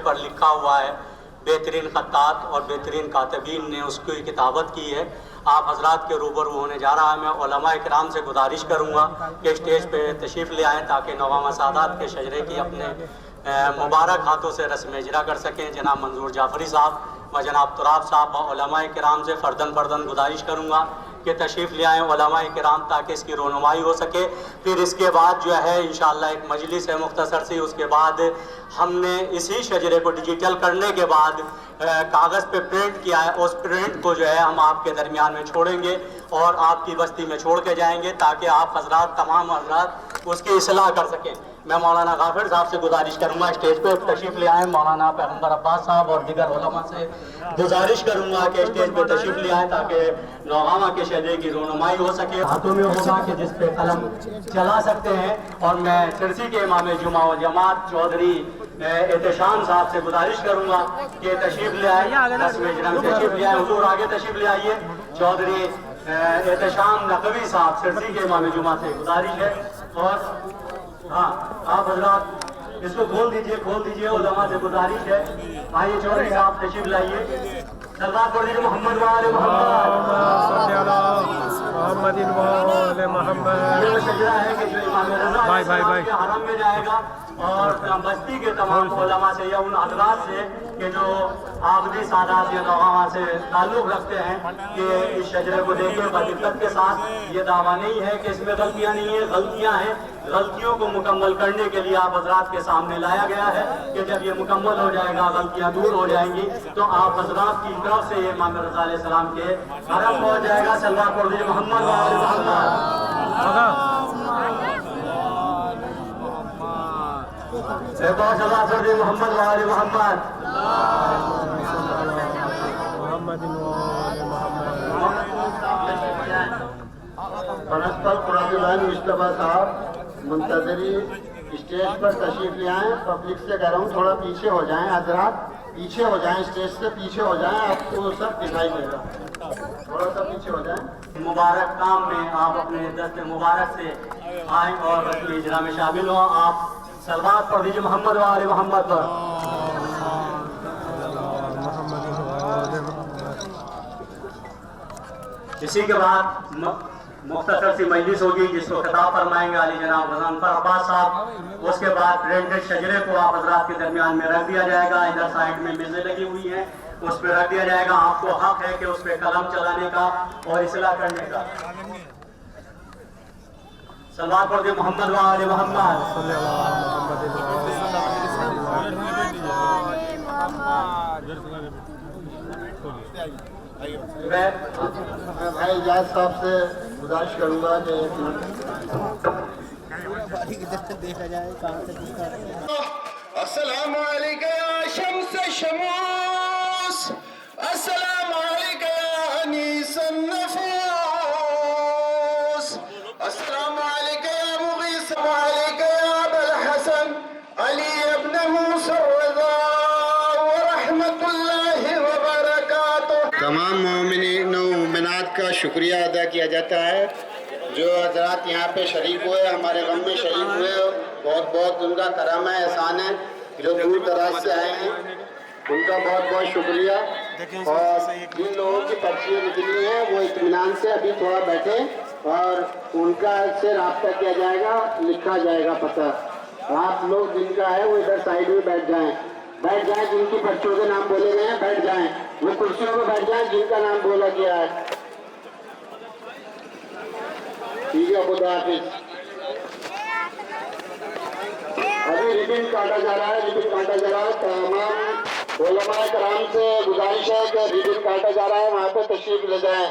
पर लिखा हुआ है, बेहतरीन ख़त्तात और बेहतरीन कातबीन ने उसकी किताबत की है। आप हजरात के रूबरू होने जा रहा है। मैं उलमा इकराम से गुजारिश करूँगा कि स्टेज पे तशरीफ़ ले आएँ ताकि नौगामा सादात के शजरे की अपने मुबारक हाथों से रस्म इजरा कर सकें। जनाब मंजूर जाफरी साहब व जनाब तुराब साहब व उलमा इकराम से फ़र्दन गुजारिश करूँगा कि तशरीफ़ ले आएँ उलमा इकराम, ताकि इसकी रोनुमाई हो सके। फिर इसके बाद जो है इंशाअल्लाह एक मजलिस है मुख्तसर सी। उसके बाद हमने इसी शजरे को डिजिटल करने के बाद कागज़ पे प्रिंट किया है, उस प्रिंट को जो है हम आपके दरमियान में छोड़ेंगे और आपकी बस्ती में छोड़ के जाएंगे ताकि आप हजरात तमाम हजरात उसकी इस्लाह कर सकें। मैं मौलाना गाफिर साहब से गुजारिश करूँगा स्टेज पे तशरीफ़ ले आएँ। मौलाना पैगम्बर अब्बास साहब और दीगर उलमा से गुजारिश करूँगा कि स्टेज पे तशरीफ़ ले आएँ ताकि नौगामा के शजरे की रोनुमाई हो सके। हाथों में होगा कि जिस पे कलम चला सकते हैं। और मैं सिरसी के इमाम जुमा व जमात चौधरी एहतशाम साहब से गुजारिश करूँगा कि तशरीफ़ ले आए, तशरीफ़ ले आए। हुजूर आगे तशरीफ़ ले आइए। चौधरी एहतशाम नकवी साहब सिरसी के इमाम जुमा से गुजारिश है। और हाँ, आप हजरात इसको खोल दीजिए उलमा से गुजारिश है। आइए चौधरी साहब तशरीफ़ लाइए। सल्लल्लाहु अलैहि वसल्लम मोहम्मद वाले मोहम्मद। ये शजरा है कि जो इमाम रज़ा के हरम में जाएगा और बस्ती के तमाम उलमा से या उन हजरात से कि जो आबदी सादात या नौगामा से ताल्लुक़ रखते हैं कि इस शजरे को देखें बदिक्कत के साथ। ये दावा नहीं है कि इसमें गलतियाँ नहीं है, गलतियाँ हैं। गलतियों को मुकम्मल करने के लिए आप हजरात के सामने लाया गया है कि जब ये मुकम्मल हो जाएगा, गलतियाँ दूर हो जाएंगी, तो आप हजरात की तरफ से इमाम रज़ा अलैहि सलाम के हरम पहुँच जाएगा। सल्लल्लाहु अलैहि मोहम्मद व आले मोहम्मद। मोहम्मद व आले मोहम्मद। कुरान मुस्तफा साहब मुंतजरी स्टेज पर तशरीफ ले आए। पब्लिक से कह रहा हूँ थोड़ा पीछे हो जाएं हजरात, पीछे हो जाएं, स्टेज से पीछे हो जाएं, आपको सब दिखाई देगा। थोड़ा सा पीछे हो जाएं। मुबारक काम में आप अपने दस्त मुबारक से आए और रस्म इजरा में शामिल हो। आप सलवात पढ़ दीजिए मोहम्मद वाले मोहम्मद पर। इसी के बाद मुख्तसर सी मजलिस होगी जिसको खिताब फरमाएंगे अली जनाब गज़नफ़र अब्बास साहब। उसके बाद प्रिंटेड शजरे को आप हजरात के दरमियान में रख दिया जाएगा। इधर साइड में मेज़ें लगी हुई हैं, उस पर रख दिया जाएगा। आपको हक है कि उस पर कलम चलाने का और इस्लाह करने का। सल्लल्लाहु अलैहि मोहम्मद व आले मोहम्मद। मैं भाई इजाज साहब से गुजारिश करूंगा कि देखा जाए कहाँ से अस्सलामु अलैका या शम्स शमूस, अस्सलामु अलैका या अनीस नफूस, अस्सलामु अलैका या मुगीस, अलैका या अबुल हसन अली इब्न मूसा रज़ा व रहमतुल्लाहि व बरकातुहू। तमाम मोमिनीन व मोमिनात का शुक्रिया अदा किया जाता है जो हजरात यहाँ पे शरीक हुए, हमारे गम में शरीक हुए। बहुत बहुत उनका करम है, एहसान है। जो दूर दराज से आए हैं उनका बहुत बहुत शुक्रिया। और जिन लोगों की पर्चियाँ निकली हैं वो इत्मीनान से अभी थोड़ा बैठे और उनका से रब्ता किया जाएगा, लिखा जाएगा पता। आप लोग जिनका है वो इधर साइड में बैठ जाएं, जिनकी पर्चियों के नाम बोले गए हैं बैठ जाएं, वो कुर्सियों पर बैठ जाएं जिनका नाम बोला गया है। ठीक है, खुदा हाफिज। अभी रिबिन काटा जा रहा है, तमाम उलमाए कराम से गुजारिश है कि रिबिन काटा जा रहा है, वहाँ पे तशरीफ ले जाएं।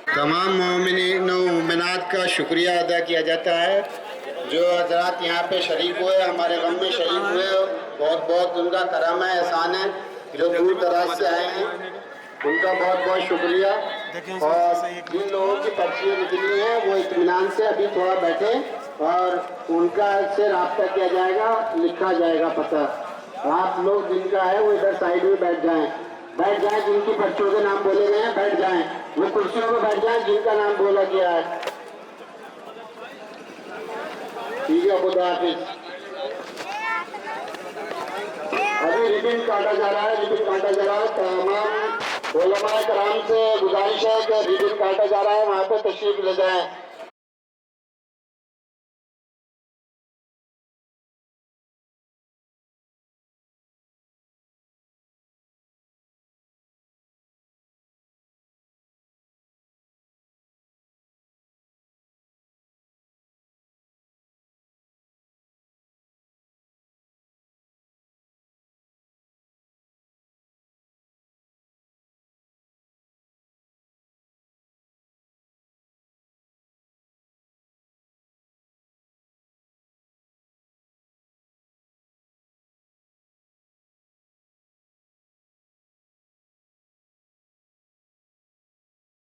तमाम मोमिनीन व मोमिनात का शुक्रिया अदा किया जाता है जो हजरात यहाँ पे शरीक हुए, हमारे गम में शरीक हुए। बहुत बहुत उनका करम है, एहसान है। जो दूर दराज से आए हैं उनका बहुत बहुत शुक्रिया। और जिन लोगों की पर्चियाँ निकली हैं वो इत्मीनान से अभी थोड़ा बैठे और उनका से रब्ता किया जाएगा, लिखा जाएगा पता। आप लोग जिनका है वो इधर साइड में बैठ जाएं, जिनकी पर्चियों के नाम बोले गए हैं बैठ जाएं, वो कुर्सियों पर बैठ जाएं जिनका नाम बोला गया है। ठीक है, खुदा हाफिज। अभी रिबन काटा जा रहा है, रिबन काटा जा रहा है। तमाम उलमा कराम से गुजारिश है कि रिबन काटा जा रहा है, वहाँ पे तशरीफ ले जाएं।